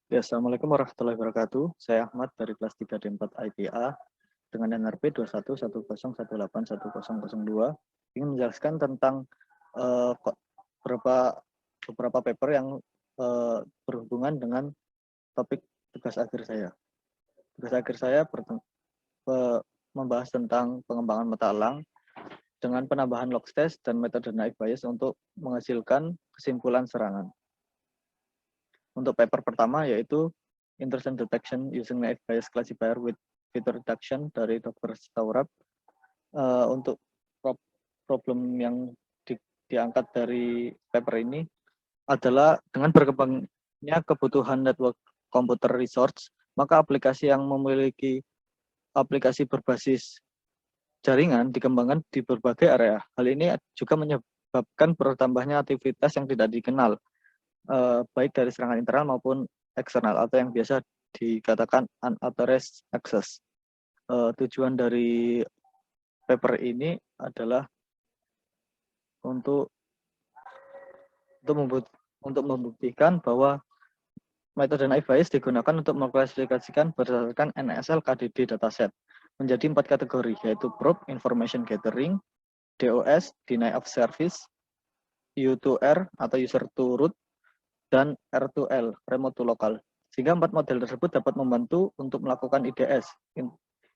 Ya, Assalamualaikum warahmatullahi wabarakatuh. Saya Ahmad dari kelas 3D4 IPA dengan NRP 2110181002 ingin menjelaskan tentang beberapa beberapa paper yang berhubungan dengan topik tugas akhir saya. Tugas akhir saya membahas tentang pengembangan mata elang dengan penambahan log test dan metode naive Bayes untuk menghasilkan kesimpulan serangan. Untuk paper pertama yaitu Intrusion Detection Using Naive Bayes Classifier with Feature Reduction dari Dr. Staurab. Untuk problem yang diangkat dari paper ini adalah dengan berkembangnya kebutuhan network computer resource, maka aplikasi yang memiliki aplikasi berbasis jaringan dikembangkan di berbagai area. Hal ini juga menyebabkan bertambahnya aktivitas yang tidak dikenal, baik dari serangan internal maupun eksternal atau yang biasa dikatakan unauthorized access. Tujuan dari paper ini adalah untuk membuktikan bahwa metode naive Bayes digunakan untuk mengklasifikasikan berdasarkan NSL KDD dataset menjadi 4 kategori, yaitu probe, information gathering, DOS, deny of service, U2R atau user to root, dan R2L, remote to local. Sehingga 4 model tersebut dapat membantu untuk melakukan IDS,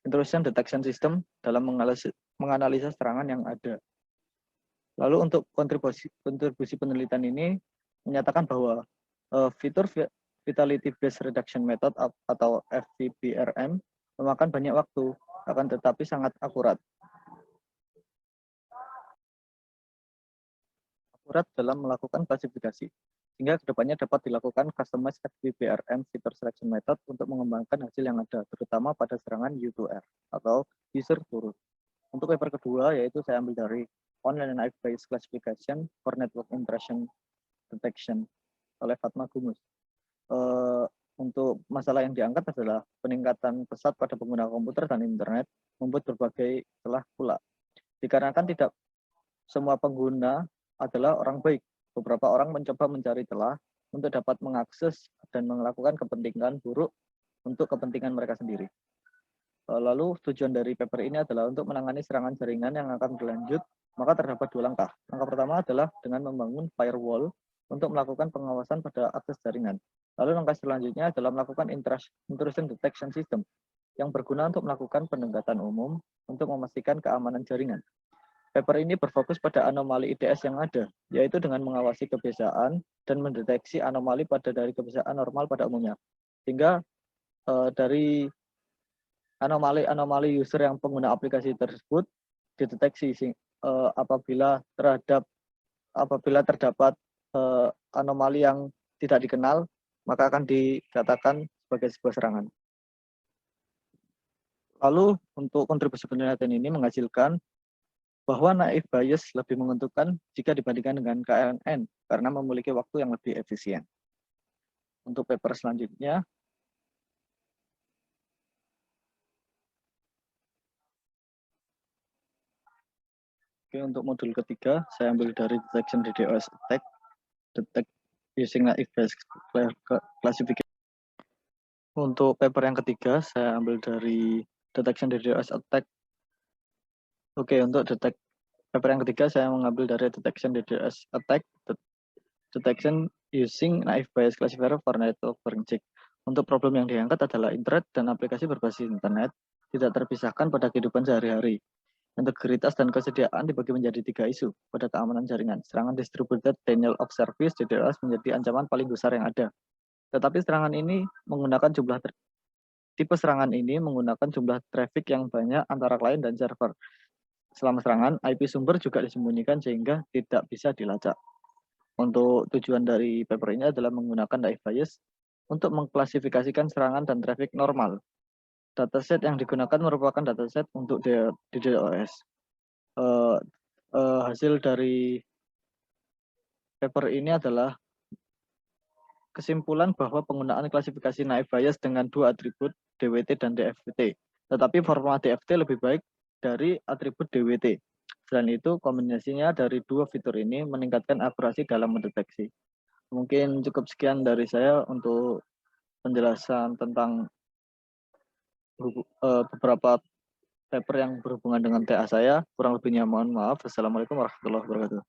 intrusion detection system, dalam menganalisa serangan yang ada. Lalu untuk kontribusi penelitian ini menyatakan bahwa fitur Vitality Based Reduction Method atau FVBRM memakan banyak waktu, akan tetapi sangat akurat dalam melakukan klasifikasi, sehingga kedepannya dapat dilakukan customized FVBRM Feature Selection Method untuk mengembangkan hasil yang ada, terutama pada serangan U2R atau user to root. Untuk paper kedua, yaitu saya ambil dari Online Naive Bayes Classification for Network Intrusion Detection oleh Fatma Gumus. Untuk masalah yang diangkat adalah peningkatan pesat pada pengguna komputer dan internet membuat berbagai celah pula. Dikarenakan tidak semua pengguna adalah orang baik, beberapa orang mencoba mencari celah untuk dapat mengakses dan melakukan kepentingan buruk untuk kepentingan mereka sendiri. Lalu tujuan dari paper ini adalah untuk menangani serangan jaringan yang akan berlanjut, maka terdapat 2 langkah. Langkah pertama adalah dengan membangun firewall untuk melakukan pengawasan pada akses jaringan. Lalu langkah selanjutnya adalah melakukan intrusion detection system yang berguna untuk melakukan pendekatan umum untuk memastikan keamanan jaringan. Paper ini berfokus pada anomali IDS yang ada, yaitu dengan mengawasi kebiasaan dan mendeteksi anomali dari kebiasaan normal pada umumnya. Sehingga dari anomali user yang pengguna aplikasi tersebut dideteksi apabila terdapat anomali yang tidak dikenal, maka akan dikatakan sebagai sebuah serangan. Lalu untuk kontribusi penelitian ini menghasilkan bahwa naive Bayes lebih menguntungkan jika dibandingkan dengan KNN karena memiliki waktu yang lebih efisien. Untuk paper selanjutnya, untuk modul ketiga, saya ambil dari Detection DDoS Attack, Detect Using Naive Bayes Classification. Untuk paper yang ketiga, saya ambil dari Detection DDoS Attack. Untuk paper yang ketiga, saya mengambil dari Detection DDoS Attack, Detection Using Naive Bayes Classifier for Network Forensic. Untuk problem yang diangkat adalah internet dan aplikasi berbasis internet tidak terpisahkan pada kehidupan sehari-hari. Integritas dan kesediaan dibagi menjadi 3 isu pada keamanan jaringan. Serangan distributed denial of service DDoS menjadi ancaman paling besar yang ada. Tetapi serangan ini menggunakan tipe serangan ini menggunakan jumlah traffic yang banyak antara klien dan server. Selama serangan, IP sumber juga disembunyikan sehingga tidak bisa dilacak. Untuk tujuan dari paper ini adalah menggunakan naive Bayes untuk mengklasifikasikan serangan dan traffic normal. Dataset yang digunakan merupakan dataset untuk DDoS. Hasil dari paper ini adalah kesimpulan bahwa penggunaan klasifikasi naive Bayes dengan 2 atribut DWT dan DFT. Tetapi format DFT lebih baik dari atribut DWT. Selain itu, kombinasinya dari 2 fitur ini meningkatkan akurasi dalam mendeteksi. Mungkin cukup sekian dari saya untuk penjelasan tentang beberapa paper yang berhubungan dengan TA saya. Kurang lebihnya mohon maaf. Assalamualaikum warahmatullahi wabarakatuh.